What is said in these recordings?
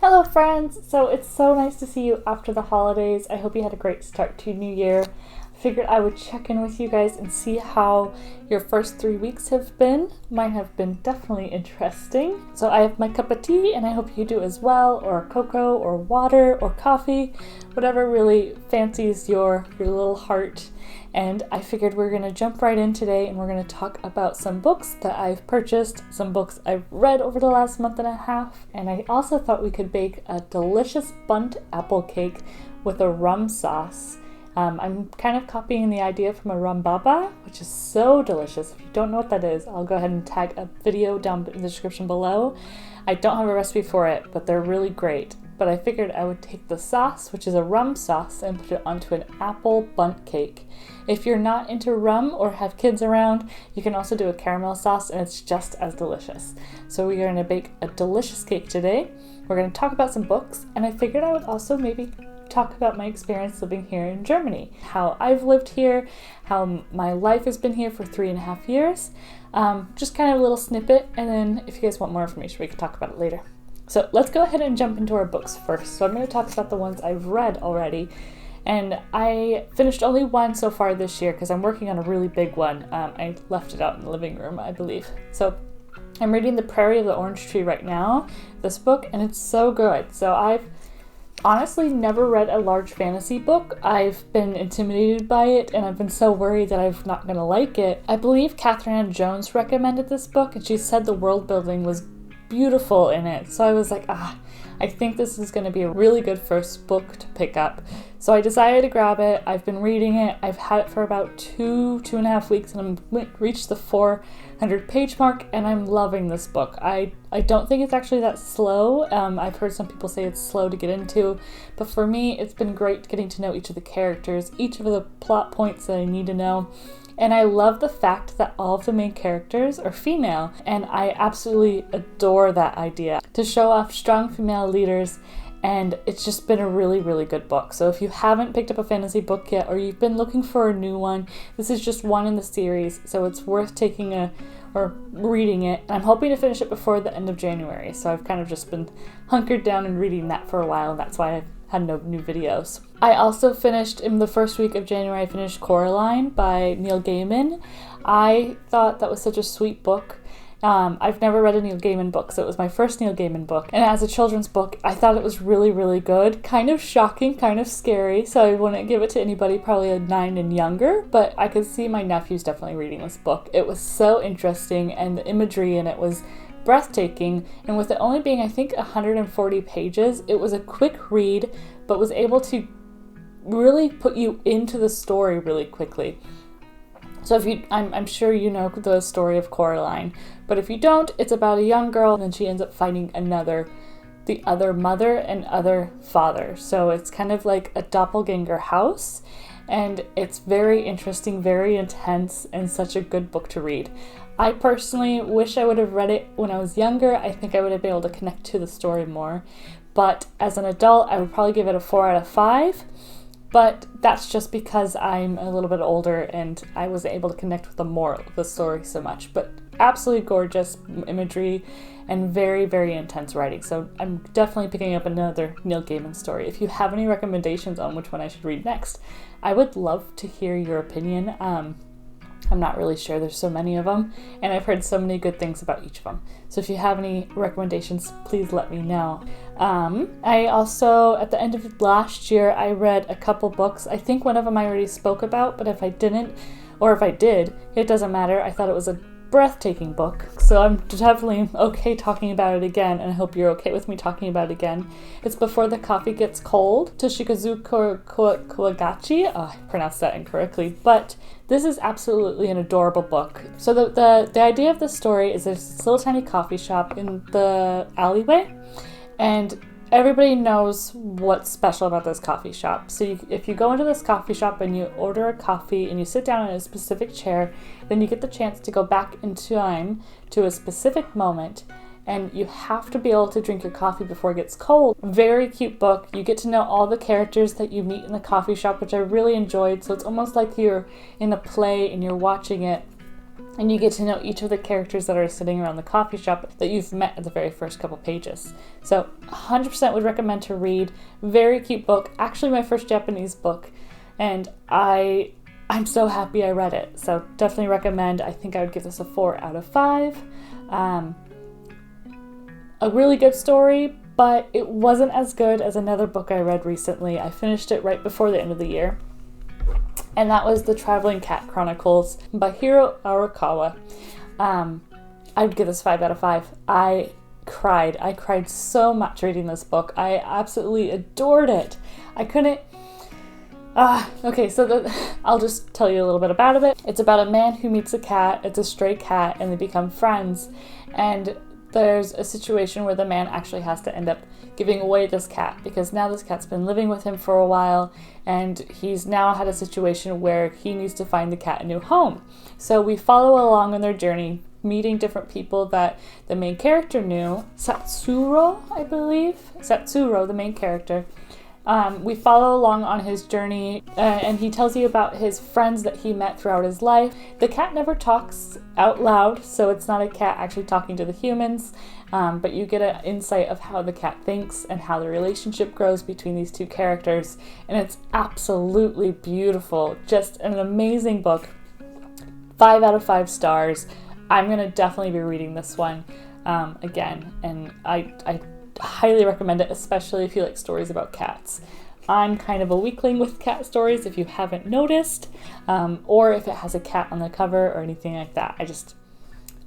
Hello friends! So it's so nice to see you after the holidays. I hope you had a great start to New Year. I figured I would check in with you guys and see how your first 3 weeks have been. Mine have been definitely interesting. So I have my cup of tea and I hope you do as well, or cocoa or water or coffee, whatever really fancies your little heart. And I figured we're going to jump right in today and we're going to talk about some books that I've purchased, some books I've read over the last month and a half, and I also thought we could bake a delicious Bundt apple cake with a rum sauce. I'm kind of copying the idea from a rum baba, which is so delicious. If you don't know what that is, I'll go ahead and tag a video down in the description below. I don't have a recipe for it, but they're really great. But I figured I would take the sauce, which is a rum sauce, and put it onto an apple bundt cake. If you're not into rum or have kids around, you can also do a caramel sauce and it's just as delicious. So we are going to bake a delicious cake today. We're going to talk about some books, and I figured I would also maybe talk about my experience living here in Germany, how I've lived here, how my life has been here for 3.5 years. Just kind of a little snippet, and then if you guys want more information, we can talk about it later. So let's go ahead and jump into our books first. So I'm going to talk about the ones I've read already. And I finished only one so far this year because I'm working on a really big one. I left it out in the living room, I believe. So I'm reading The Prairie of the Orange Tree right now, this book, and it's so good. So I've honestly never read a large fantasy book. I've been intimidated by it, and I've been so worried that I'm not going to like it. I believe Catherine Ann Jones recommended this book, and she said the world building was beautiful in it. So I was like, I think this is going to be a really good first book to pick up. So I decided to grab it. I've been reading it. I've had it for about 2.5 weeks, and I'm reached the 400 page mark, and I'm loving this book. I don't think it's actually that slow. I've heard some people say it's slow to get into, but for me, it's been great getting to know each of the characters, each of the plot points that I need to know. And I love the fact that all of the main characters are female, and I absolutely adore that idea to show off strong female leaders, and it's just been a really, really good book. So if you haven't picked up a fantasy book yet, or you've been looking for a new one, this is just one in the series, so it's worth reading it. I'm hoping to finish it before the end of January, so I've kind of just been hunkered down and reading that for a while, and that's why I've had no new videos. I also finished, in the first week of January, I finished Coraline by Neil Gaiman. I thought that was such a sweet book. I've never read a Neil Gaiman book, so it was my first Neil Gaiman book. And as a children's book, I thought it was really, really good. Kind of shocking, kind of scary, so I wouldn't give it to anybody probably a 9 and younger, but I could see my nephews definitely reading this book. It was so interesting, and the imagery in it was breathtaking, and with it only being, I think, 140 pages, it was a quick read, but was able to really put you into the story really quickly. So I'm sure you know the story of Coraline, but if you don't, it's about a young girl, and then she ends up finding the other mother and other father. So it's kind of like a doppelganger house, and it's very interesting, very intense, and such a good book to read. I personally wish I would have read it when I was younger. I think I would have been able to connect to the story more. But as an adult, I would probably give it a 4 out of 5. But that's just because I'm a little bit older and I wasn't able to connect with the moral of the story so much. But absolutely gorgeous imagery and very, very intense writing. So I'm definitely picking up another Neil Gaiman story. If you have any recommendations on which one I should read next, I would love to hear your opinion. I'm not really sure, there's so many of them, and I've heard so many good things about each of them. So if you have any recommendations, please let me know. I also, at the end of last year, I read a couple books. I think one of them I already spoke about, but if I didn't, or if I did, it doesn't matter. I thought it was a breathtaking book, so I'm definitely okay talking about it again, and I hope you're okay with me talking about it again. It's Before the Coffee Gets Cold, Toshikazu Kawagachi. Oh, I pronounced that incorrectly, but this is absolutely an adorable book. So the idea of the story is there's this little tiny coffee shop in the alleyway, and everybody knows what's special about this coffee shop. So if you go into this coffee shop and you order a coffee and you sit down in a specific chair, then you get the chance to go back in time to a specific moment, and you have to be able to drink your coffee before it gets cold. Very cute book. You get to know all the characters that you meet in the coffee shop, which I really enjoyed. So it's almost like you're in a play and you're watching it. and you get to know each of the characters that are sitting around the coffee shop that you've met at the very first couple pages. So 100% would recommend to read. Very cute book. Actually my first Japanese book, and I'm so happy I read it. So definitely recommend. I think I would give this a 4 out of 5. A really good story, but it wasn't as good as another book I read recently. I finished it right before the end of the year, and that was The Traveling Cat Chronicles by Hiro Arakawa. I'd give this 5 out of 5. I cried so much reading this book. I absolutely adored it. I couldn't... okay, so I'll just tell you a little bit about it. It's about a man who meets a cat. It's a stray cat, and they become friends. And there's a situation where the man actually has to end up giving away this cat, because now this cat's been living with him for a while, and he's now had a situation where he needs to find the cat a new home. So we follow along on their journey, meeting different people that the main character knew. Satsuro, I believe. Satsuro, the main character. We follow along on his journey, and he tells you about his friends that he met throughout his life. The cat never talks out loud, so it's not a cat actually talking to the humans, but you get an insight of how the cat thinks and how the relationship grows between these two characters, and it's absolutely beautiful. Just an amazing book. 5 out of 5 stars. I'm going to definitely be reading this one again, and I highly recommend it, especially if you like stories about cats. I'm kind of a weakling with cat stories, if you haven't noticed, or if it has a cat on the cover or anything like that.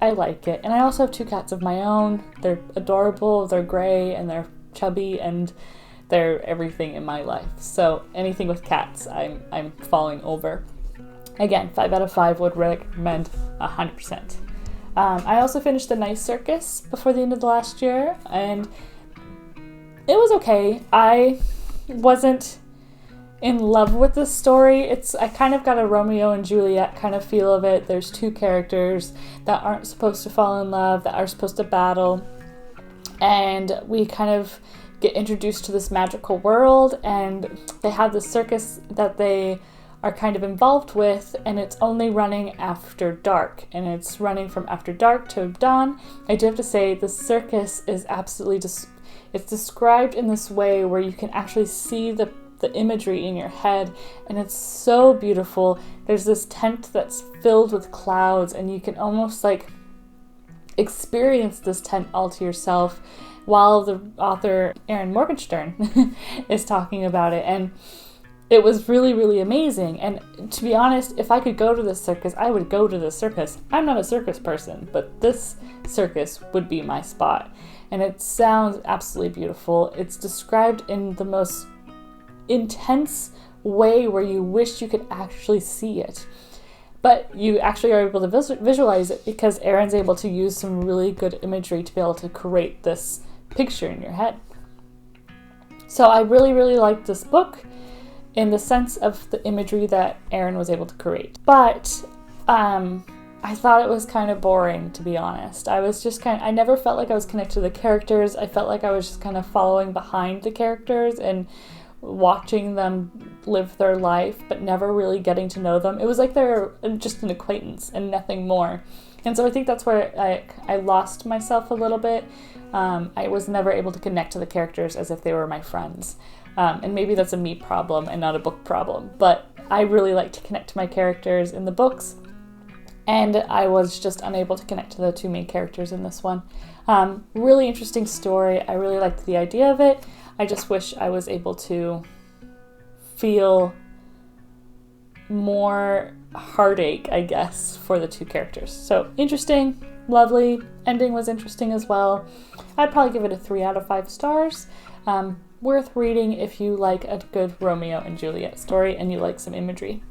I like it. And I also have 2 cats of my own. They're adorable, they're gray, and they're chubby, and they're everything in my life. So anything with cats, I'm falling over. Again, 5 out of 5 would recommend 100%. I also finished The Nice Circus before the end of the last year, and it was okay. I wasn't in love with the story. I kind of got a Romeo and Juliet kind of feel of it. There's 2 characters that aren't supposed to fall in love, that are supposed to battle, and we kind of get introduced to this magical world, and they have this circus that they are kind of involved with, and it's only running after dark, and it's running from after dark to dawn. I do have to say, the circus is absolutely it's described in this way where you can actually see the imagery in your head, and it's so beautiful. There's this tent that's filled with clouds, and you can almost like experience this tent all to yourself while the author Erin Morgenstern is talking about it, and it was really, really amazing. And to be honest, if I could go to this circus, I would go to this circus. I'm not a circus person, but this circus would be my spot. And it sounds absolutely beautiful. It's described in the most intense way where you wish you could actually see it. But you actually are able to visualize it because Erin's able to use some really good imagery to be able to create this picture in your head. So I really, really liked this book in the sense of the imagery that Erin was able to create. But I thought it was kind of boring, to be honest. I never felt like I was connected to the characters. I felt like I was just kind of following behind the characters and watching them live their life, but never really getting to know them. It was like they're just an acquaintance and nothing more. And so I think that's where I lost myself a little bit. I was never able to connect to the characters as if they were my friends. And maybe that's a me problem and not a book problem, but I really like to connect to my characters in the books, and I was just unable to connect to the 2 main characters in this one. Really interesting story. I really liked the idea of it. I just wish I was able to feel more heartache, I guess, for the 2 characters. So interesting, lovely. Ending was interesting as well. I'd probably give it a 3 out of 5 stars. Worth reading if you like a good Romeo and Juliet story and you like some imagery.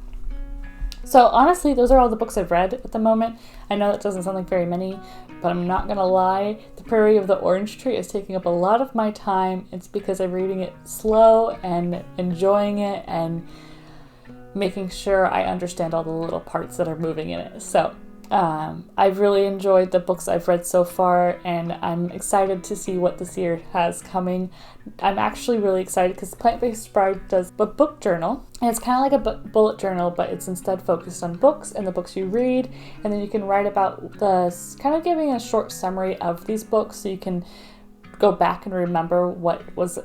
So honestly, those are all the books I've read at the moment. I know that doesn't sound like very many, but I'm not gonna lie, The Prairie of the Orange Tree is taking up a lot of my time. It's because I'm reading it slow and enjoying it and making sure I understand all the little parts that are moving in it. So I've really enjoyed the books I've read so far, and I'm excited to see what this year has coming. I'm actually really excited because Plant-Based Bride does a book journal, and it's kind of like a bullet journal, but it's instead focused on books and the books you read, and then you can write about kind of giving a short summary of these books so you can go back and remember what was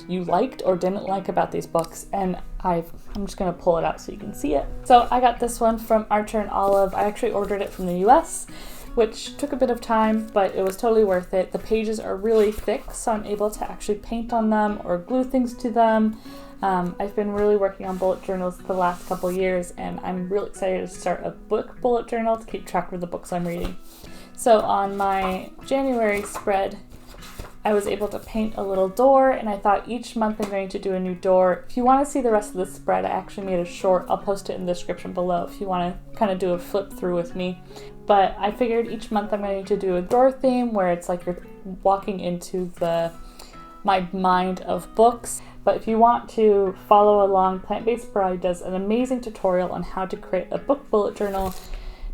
you liked or didn't like about these books. And I'm just going to pull it out so you can see it. So I got this one from Archer and Olive. I actually ordered it from the US, which took a bit of time, but it was totally worth it. The pages are really thick, so I'm able to actually paint on them or glue things to them. I've been really working on bullet journals the last couple years, and I'm really excited to start a book bullet journal to keep track of the books I'm reading. So on my January spread, I was able to paint a little door, and I thought each month I'm going to do a new door. If you want to see the rest of the spread, I actually made a short. I'll post it in the description below if you want to kind of do a flip through with me. But I figured each month I'm going to do a door theme where it's like you're walking into my mind of books. But if you want to follow along, Plant-Based Bride does an amazing tutorial on how to create a book bullet journal.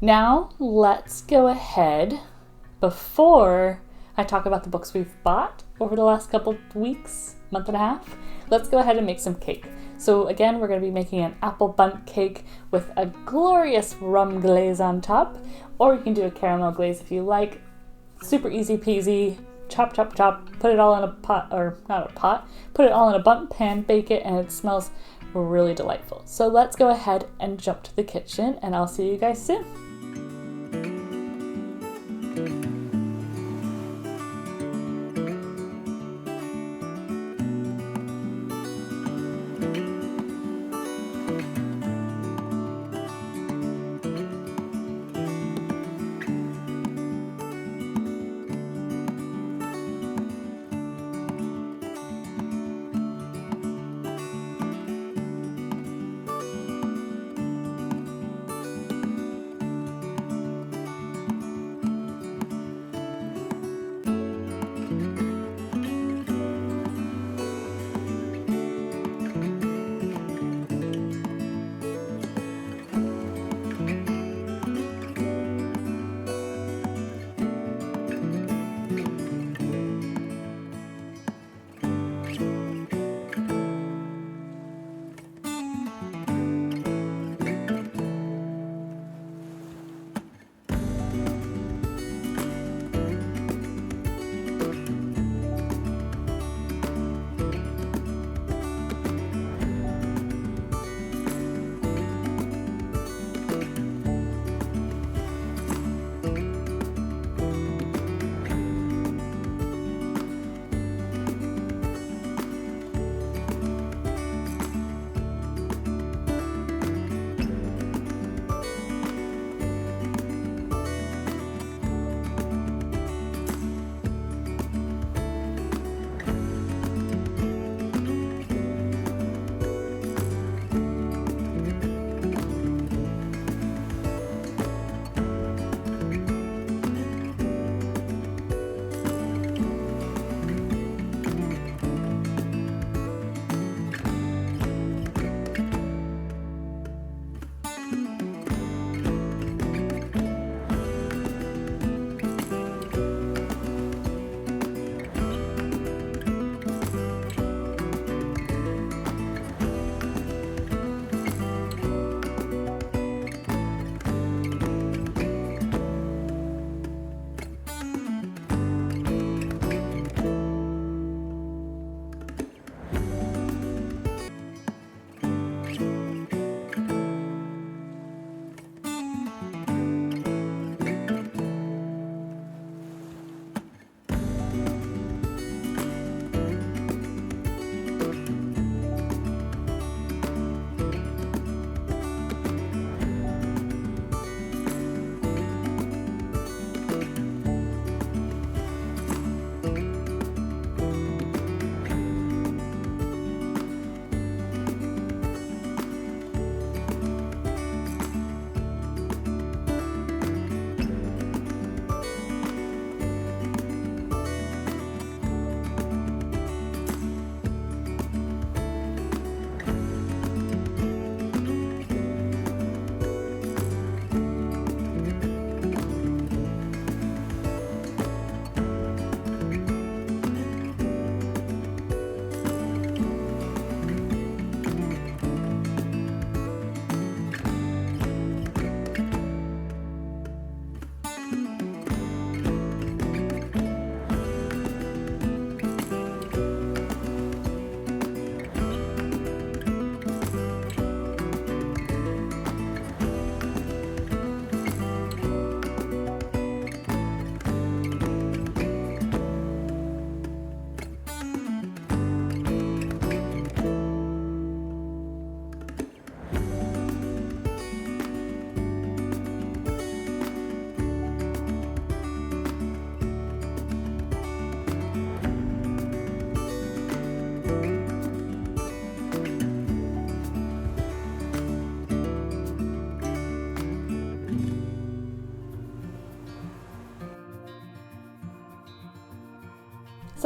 Now let's go ahead, before I talk about the books we've bought over the last couple of weeks, month and a half, let's go ahead and make some cake. So again, we're going to be making an apple bundt cake with a glorious rum glaze on top, or you can do a caramel glaze if you like. Super easy peasy. Chop, chop, chop, put it all in a pot, or not a pot, put it all in a bundt pan, bake it, and it smells really delightful. So let's go ahead and jump to the kitchen, and I'll see you guys soon.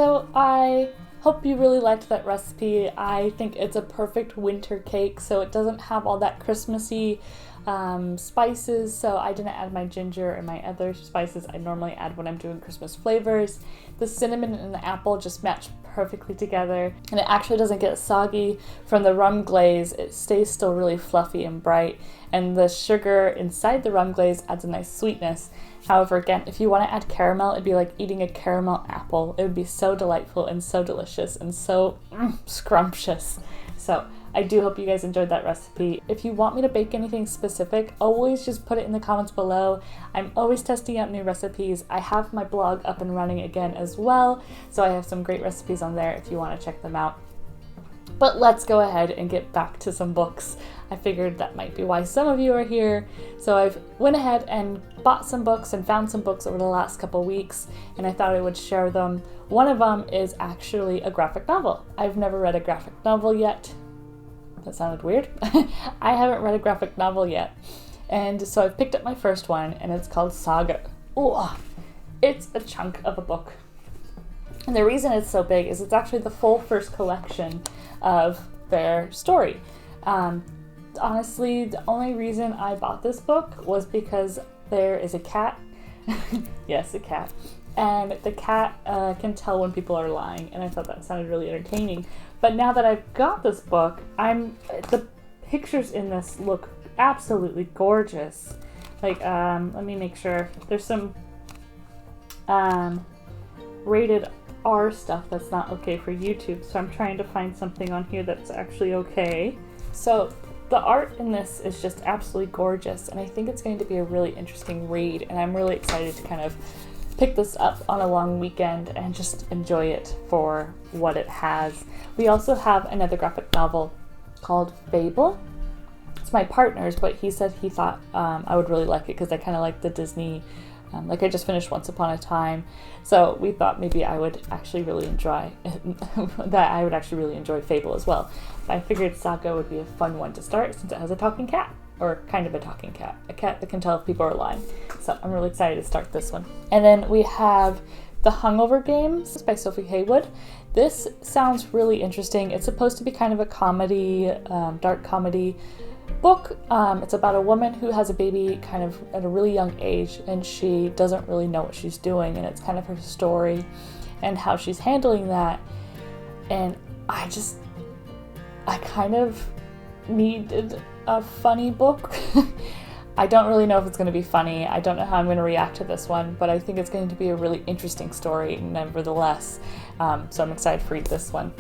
So I hope you really liked that recipe. I think it's a perfect winter cake, so it doesn't have all that Christmassy spices, so I didn't add my ginger and my other spices I normally add when I'm doing Christmas flavors. The cinnamon and the apple just match perfectly together, and it actually doesn't get soggy from the rum glaze. It stays still really fluffy and bright, and the sugar inside the rum glaze adds a nice sweetness. However, again, if you want to add caramel, it'd be like eating a caramel apple. It would be so delightful and so delicious and so scrumptious. So I do hope you guys enjoyed that recipe. If you want me to bake anything specific, always just put it in the comments below. I'm always testing out new recipes. I have my blog up and running again as well, so I have some great recipes on there if you want to check them out. But let's go ahead and get back to some books. I figured that might be why some of you are here. So I've went ahead and bought some books and found some books over the last couple weeks, and I thought I would share them. One of them is actually a graphic novel. I've never read a graphic novel yet. That sounded weird. I haven't read a graphic novel yet. And so I've picked up my first one, and it's called Saga. Oh, it's a chunk of a book. And the reason it's so big is it's actually the full first collection of their story. Honestly, the only reason I bought this book was because there is a cat. Yes, a cat. And the cat can tell when people are lying, and I thought that sounded really entertaining. But now that I've got this book, the pictures in this look absolutely gorgeous. Like, let me make sure. There's some rated R stuff that's not okay for YouTube, so I'm trying to find something on here that's actually okay. So the art in this is just absolutely gorgeous, and I think it's going to be a really interesting read, and I'm really excited to kind of pick this up on a long weekend and just enjoy it for what it has. We also have another graphic novel called Fable. It's my partner's, but he said he thought I would really like it because I kind of like the Disney, like I just finished Once Upon a Time, so we thought maybe I would actually really enjoy that. I would actually really enjoy Fable as well. But I figured Saga would be a fun one to start since it has a talking cat, or kind of a talking cat, a cat that can tell if people are lying. So I'm really excited to start this one. And then we have The Hungover Games by Sophie Haywood. This sounds really interesting. It's supposed to be kind of a comedy, dark comedy book. It's about a woman who has a baby kind of at a really young age, and she doesn't really know what she's doing, and it's kind of her story and how she's handling that. And I kind of needed a funny book. I don't really know if it's going to be funny. I don't know how I'm going to react to this one, but I think it's going to be a really interesting story nevertheless. So I'm excited to read this one.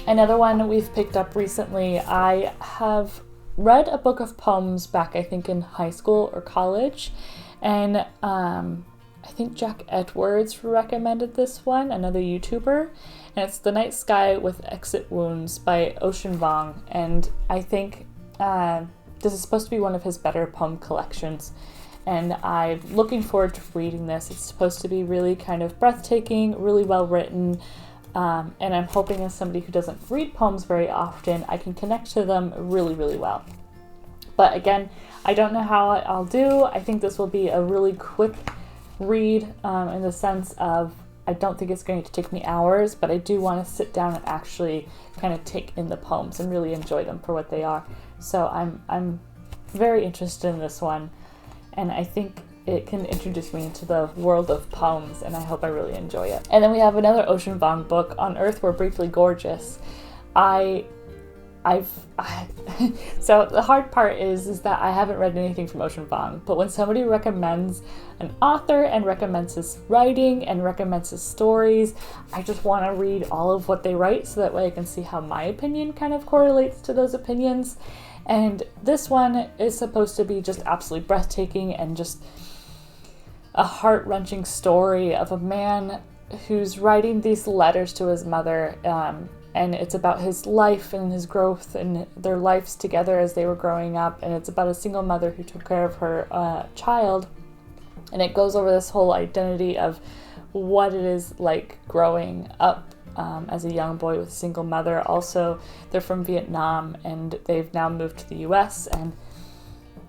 Another one we've picked up recently, I have read a book of poems back, I think, in high school or college, and I think Jack Edwards recommended this one, another YouTuber, and it's The Night Sky with Exit Wounds by Ocean Vuong, and I think this is supposed to be one of his better poem collections, and I'm looking forward to reading this. It's supposed to be really kind of breathtaking, really well written, and I'm hoping as somebody who doesn't read poems very often, I can connect to them really, really well. But again, I don't know how I'll do. I think this will be a really quick read in the sense of I don't think it's going to take me hours, but I do want to sit down and actually kind of take in the poems and really enjoy them for what they are. So I'm very interested in this one, and I think it can introduce me into the world of poems, and I hope I really enjoy it. And then we have another Ocean Vuong book, On Earth We're Briefly Gorgeous. So the hard part is that I haven't read anything from Ocean Vuong, but when somebody recommends an author and recommends his writing and recommends his stories, I just want to read all of what they write so that way I can see how my opinion kind of correlates to those opinions. And this one is supposed to be just absolutely breathtaking and just a heart-wrenching story of a man who's writing these letters to his mother, and it's about his life and his growth and their lives together as they were growing up, and it's about a single mother who took care of her child, and it goes over this whole identity of what it is like growing up as a young boy with a single mother. Also, they're from Vietnam, and they've now moved to the US, and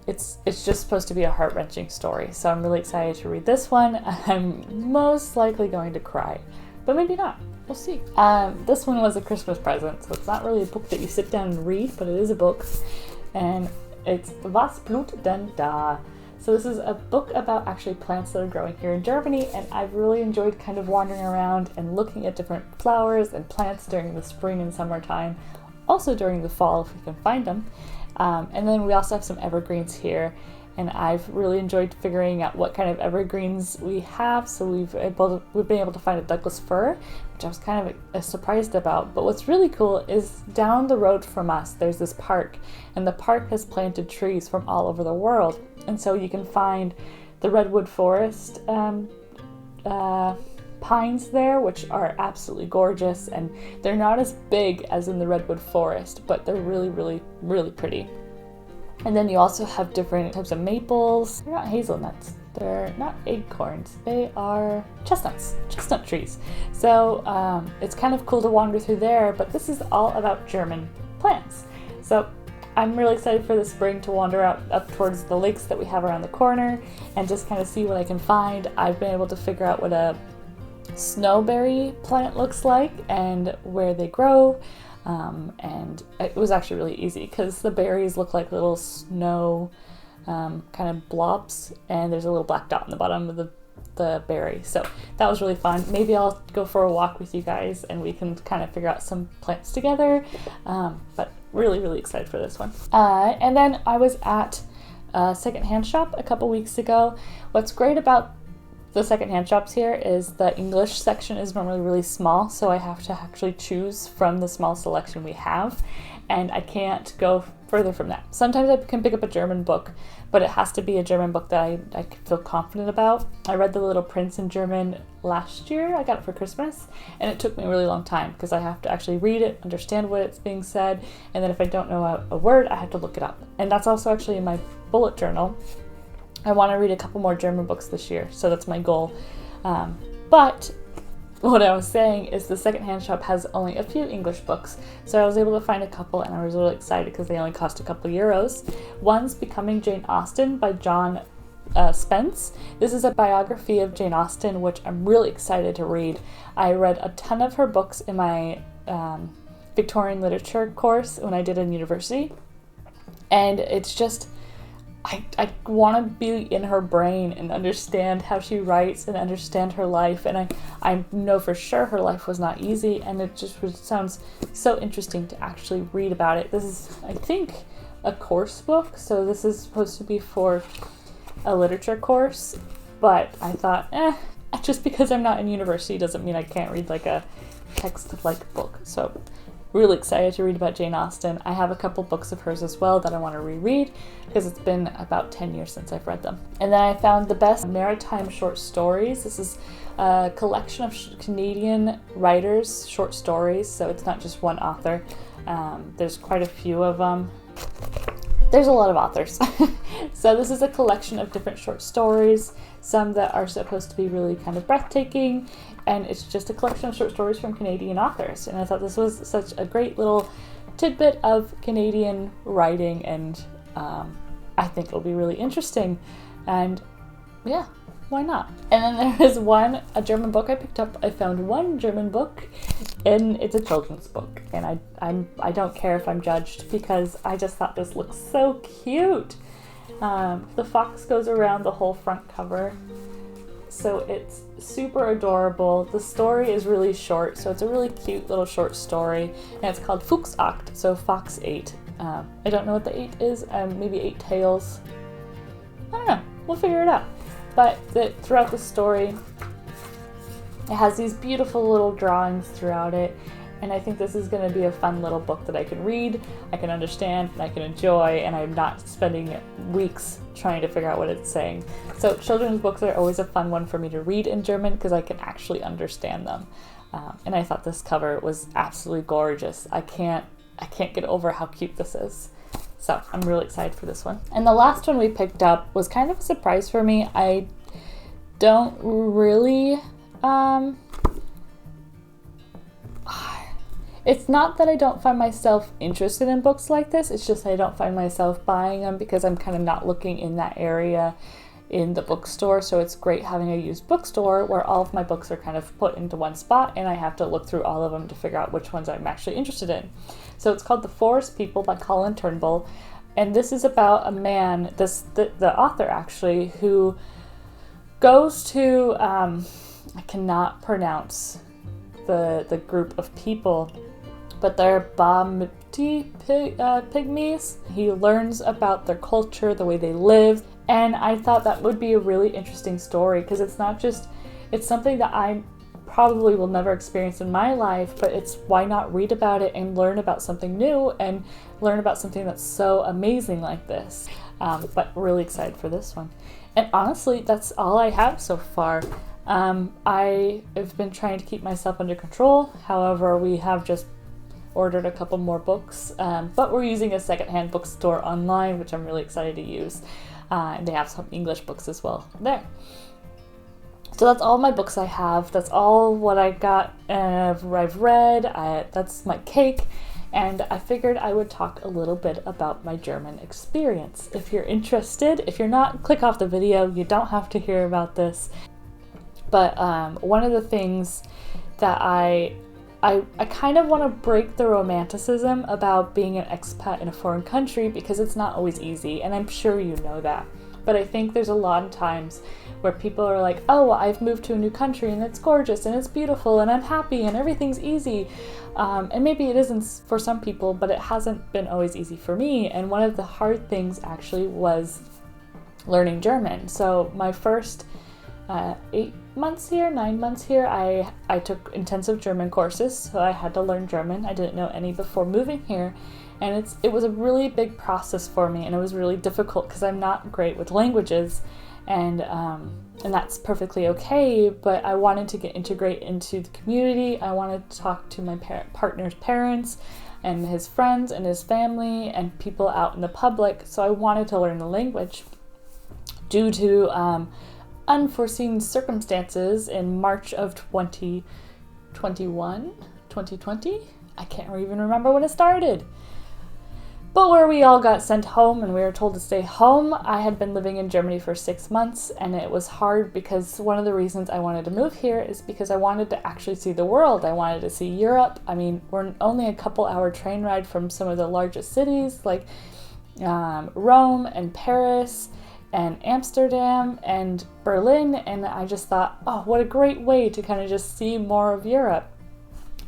it's just supposed to be a heart-wrenching story. So I'm really excited to read this one. I'm most likely going to cry. but maybe not. We'll see. This one was a Christmas present, so it's not really a book that you sit down and read, but it is a book, and it's Was blüht denn da? So this is a book about actually plants that are growing here in Germany, and I've really enjoyed kind of wandering around and looking at different flowers and plants during the spring and summertime, also during the fall if we can find them. And then we also have some evergreens here, and I've really enjoyed figuring out what kind of evergreens we have. So we've been able to find a Douglas fir, which I was kind of surprised about. But what's really cool is down the road from us, there's this park, and the park has planted trees from all over the world. And so you can find the redwood forest pines there, which are absolutely gorgeous, and they're not as big as in the redwood forest, but they're really, really, really pretty. And then you also have different types of maples. They're not hazelnuts. They're not acorns. They are chestnuts, chestnut trees. So it's kind of cool to wander through there, but this is all about German plants. So I'm really excited for the spring to wander out up towards the lakes that we have around the corner and just kind of see what I can find. I've been able to figure out what a snowberry plant looks like and where they grow. And it was actually really easy because the berries look like little snow kind of blobs, and there's a little black dot in the bottom of the berry. So that was really fun. Maybe I'll go for a walk with you guys and we can kind of figure out some plants together. But really, really excited for this one. And then I was at a secondhand shop a couple weeks ago. What's great about the secondhand shops here is the English section is normally really small, so I have to actually choose from the small selection we have, and I can't go further from that. Sometimes I can pick up a German book, but it has to be a German book that I feel confident about. I read The Little Prince in German last year. I got it for Christmas, and it took me a really long time because I have to actually read it, understand what it's being said, and then if I don't know a word, I have to look it up. And that's also actually in my bullet journal. I want to read a couple more German books this year, so that's my goal. But what I was saying is the secondhand shop has only a few English books, so I was able to find a couple, and I was really excited because they only cost a couple euros. One's Becoming Jane Austen by John Spence. This is a biography of Jane Austen, which I'm really excited to read. I read a ton of her books in my Victorian literature course when I did in university, and it's just I want to be in her brain and understand how she writes and understand her life, and I know for sure her life was not easy, and it just sounds so interesting to actually read about it. This is, I think, a course book, so this is supposed to be for a literature course, but I thought, just because I'm not in university doesn't mean I can't read like a text-like book. So really excited to read about Jane Austen. I have a couple books of hers as well that I want to reread because it's been about 10 years since I've read them. And then I found the best maritime short stories. This is a collection of Canadian writers' short stories, so it's not just one author. There's quite a few of them. There's a lot of authors. So this is a collection of different short stories, some that are supposed to be really kind of breathtaking, and it's just a collection of short stories from Canadian authors. And I thought this was such a great little tidbit of Canadian writing, and I think it'll be really interesting. And yeah, why not? And then there is a German book I picked up. I found one German book, and it's a children's book. And I don't care if I'm judged because I just thought this looks so cute. The fox goes around the whole front cover, so it's super adorable. The story is really short, so it's a really cute little short story, and it's called Fuchs 8, so Fox 8. I don't know what the 8 is, maybe 8 tails. I don't know, we'll figure it out. But throughout the story, it has these beautiful little drawings throughout it, and I think this is going to be a fun little book that I can read, I can understand, and I can enjoy, and I'm not spending weeks trying to figure out what it's saying. So children's books are always a fun one for me to read in German because I can actually understand them. And I thought this cover was absolutely gorgeous. I can't get over how cute this is. So I'm really excited for this one. And the last one we picked up was kind of a surprise for me. I don't really... It's not that I don't find myself interested in books like this, it's just I don't find myself buying them because I'm kind of not looking in that area in the bookstore, so it's great having a used bookstore where all of my books are kind of put into one spot and I have to look through all of them to figure out which ones I'm actually interested in. So it's called The Forest People by Colin Turnbull, and this is about a man, the author actually, who goes to, I cannot pronounce the group of people, but they're Bamti pygmies. He learns about their culture, the way they live, and I thought that would be a really interesting story because it's something that I probably will never experience in my life, but it's why not read about it and learn about something new and learn about something that's so amazing like this. But really excited for this one. And honestly, that's all I have so far. I have been trying to keep myself under control. However, we have just ordered a couple more books, but we're using a secondhand bookstore online, which I'm really excited to use. And they have some English books as well there. So that's all my books I have. That's all what I got. I've read. That's my cake. And I figured I would talk a little bit about my German experience. If you're interested, if you're not, click off the video. You don't have to hear about this. But one of the things that I kind of want to break the romanticism about being an expat in a foreign country because it's not always easy, and I'm sure you know that. But I think there's a lot of times where people are like, oh, well, I've moved to a new country and it's gorgeous and it's beautiful and I'm happy and everything's easy. And maybe it isn't for some people, but it hasn't been always easy for me. And one of the hard things actually was learning German. So my first 9 months here, I took intensive German courses, so I had to learn German. I didn't know any before moving here, and it was a really big process for me, and it was really difficult because I'm not great with languages, and that's perfectly okay, but I wanted to integrate into the community. I wanted to talk to my partner's parents and his friends and his family and people out in the public, so I wanted to learn the language. Due to unforeseen circumstances in March of 2020, I can't even remember when it started, but where we all got sent home and we were told to stay home. I had been living in Germany for 6 months, and it was hard because one of the reasons I wanted to move here is because I wanted to actually see the world. I wanted to see Europe. I mean, we're only a couple hour train ride from some of the largest cities like Rome and Paris and Amsterdam and Berlin, and I just thought, oh, what a great way to kind of just see more of Europe.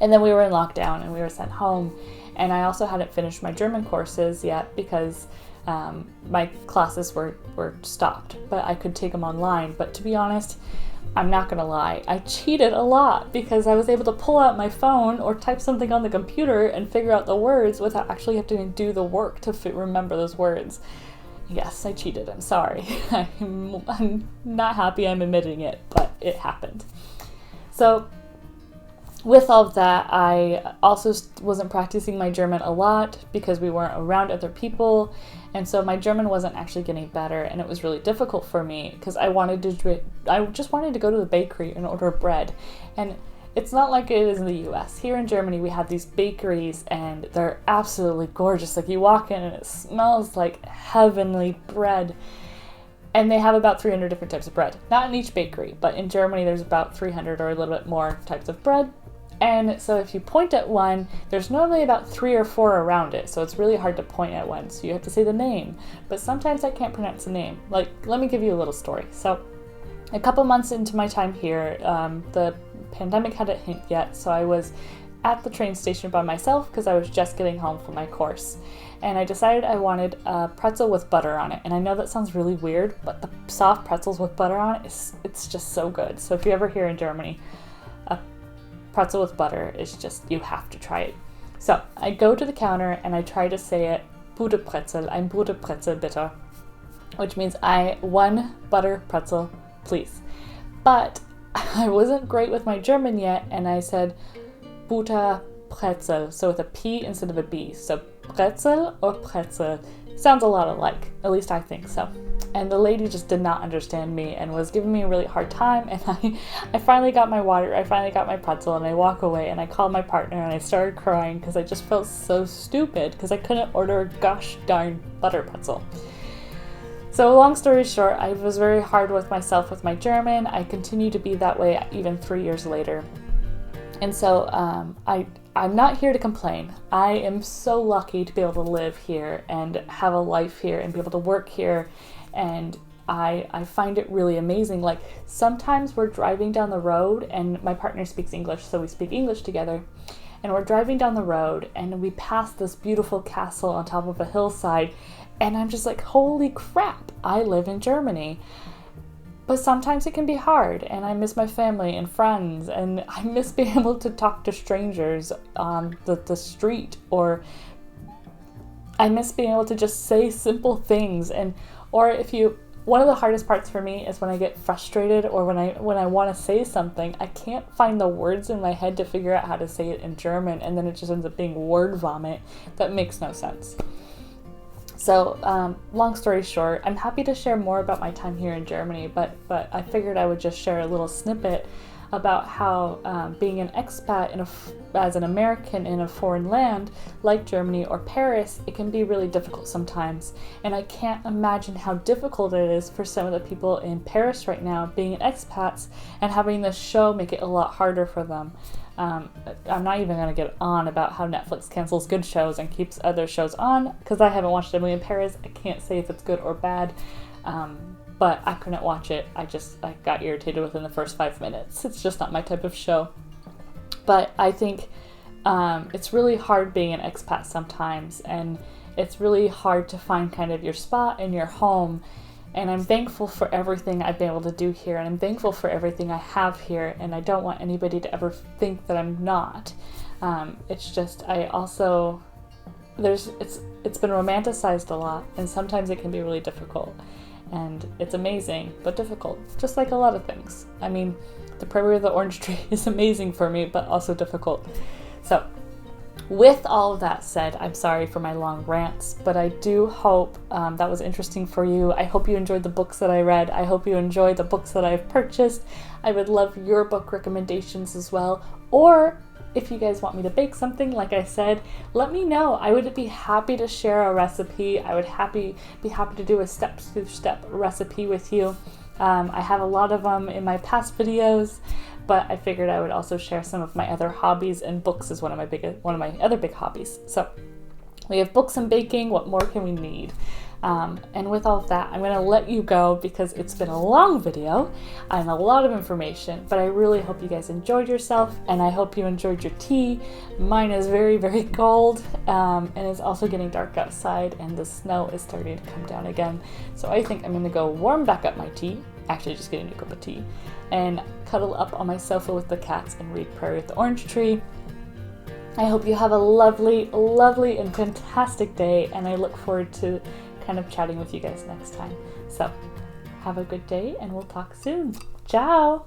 And then we were in lockdown and we were sent home, and I also hadn't finished my German courses yet because my classes were stopped, but I could take them online. But to be honest, I'm not gonna lie, I cheated a lot because I was able to pull out my phone or type something on the computer and figure out the words without actually having to do the work to remember those words. Yes, I cheated. I'm sorry. I'm not happy I'm admitting it, but it happened. So with all of that, I also wasn't practicing my German a lot because we weren't around other people. And so my German wasn't actually getting better, and it was really difficult for me because I just wanted to go to the bakery and order bread. And it's not like it is in the US. Here in Germany, we have these bakeries and they're absolutely gorgeous. Like you walk in and it smells like heavenly bread. And they have about 300 different types of bread. Not in each bakery, but in Germany, there's about 300 or a little bit more types of bread. And so if you point at one, there's normally about 3 or 4 around it. So it's really hard to point at one. So you have to say the name. But sometimes I can't pronounce the name. Like, let me give you a little story. So a couple months into my time here, the pandemic hadn't hit yet, so I was at the train station by myself because I was just getting home from my course, and I decided I wanted a pretzel with butter on it. And I know that sounds really weird, but the soft pretzels with butter on it, it's just so good. So if you're ever here in Germany, a pretzel with butter is just, you have to try it. So I go to the counter and I try to say it, Bude Pretzel, ein Bude Pretzel bitte, which means one butter pretzel, please. But I wasn't great with my German yet, and I said Butter Pretzel, so with a P instead of a B. So pretzel or pretzel sounds a lot alike, at least I think so. And the lady just did not understand me and was giving me a really hard time, and I finally got my water, I finally got my pretzel, and I walk away and I called my partner and I started crying because I just felt so stupid because I couldn't order a gosh darn butter pretzel. So long story short, I was very hard with myself with my German. I continue to be that way even 3 years later. And so I'm not here to complain. I am so lucky to be able to live here and have a life here and be able to work here. And I find it really amazing. Like sometimes we're driving down the road and my partner speaks English, so we speak English together. And we're driving down the road and we pass this beautiful castle on top of a hillside. And I'm just like, holy crap, I live in Germany. But sometimes it can be hard, and I miss my family and friends, and I miss being able to talk to strangers on the street, or I miss being able to just say simple things. One of the hardest parts for me is when I get frustrated or when I want to say something, I can't find the words in my head to figure out how to say it in German, and then it just ends up being word vomit that makes no sense. So, long story short, I'm happy to share more about my time here in Germany, but I figured I would just share a little snippet about how being an expat as an American in a foreign land like Germany or Paris, it can be really difficult sometimes. And I can't imagine how difficult it is for some of the people in Paris right now being expats and having this show make it a lot harder for them. I'm not even going to get on about how Netflix cancels good shows and keeps other shows on because I haven't watched Emily in Paris. I can't say if it's good or bad, but I couldn't watch it. I got irritated within the first 5 minutes. It's just not my type of show. But I think it's really hard being an expat sometimes, and it's really hard to find kind of your spot and your home. And I'm thankful for everything I've been able to do here, and I'm thankful for everything I have here, and I don't want anybody to ever think that I'm not. It's just, it's been romanticized a lot, and sometimes it can be really difficult. And it's amazing, but difficult, just like a lot of things. I mean, the Prairie of the Orange Tree is amazing for me, but also difficult. So, with all of that said, I'm sorry for my long rants, but I do hope that was interesting for you. I hope you enjoyed the books that I read. I hope you enjoyed the books that I've purchased. I would love your book recommendations as well. Or if you guys want me to bake something, like I said, let me know. I would be happy to share a recipe. I would be happy to do a step-to-step recipe with you. I have a lot of them in my past videos, but I figured I would also share some of my other hobbies, and books is one of my other big hobbies. So we have books and baking. What more can we need? And with all of that, I'm going to let you go because it's been a long video and a lot of information, but I really hope you guys enjoyed yourself, and I hope you enjoyed your tea. Mine is very, very cold, and it's also getting dark outside, and the snow is starting to come down again. So I think I'm going to go warm back up my tea, actually just getting a cup of tea, and cuddle up on my sofa with the cats and read Prairie of the Orange Tree. I hope you have a lovely, lovely and fantastic day, and I look forward to kind of chatting with you guys next time. So have a good day, and we'll talk soon. Ciao!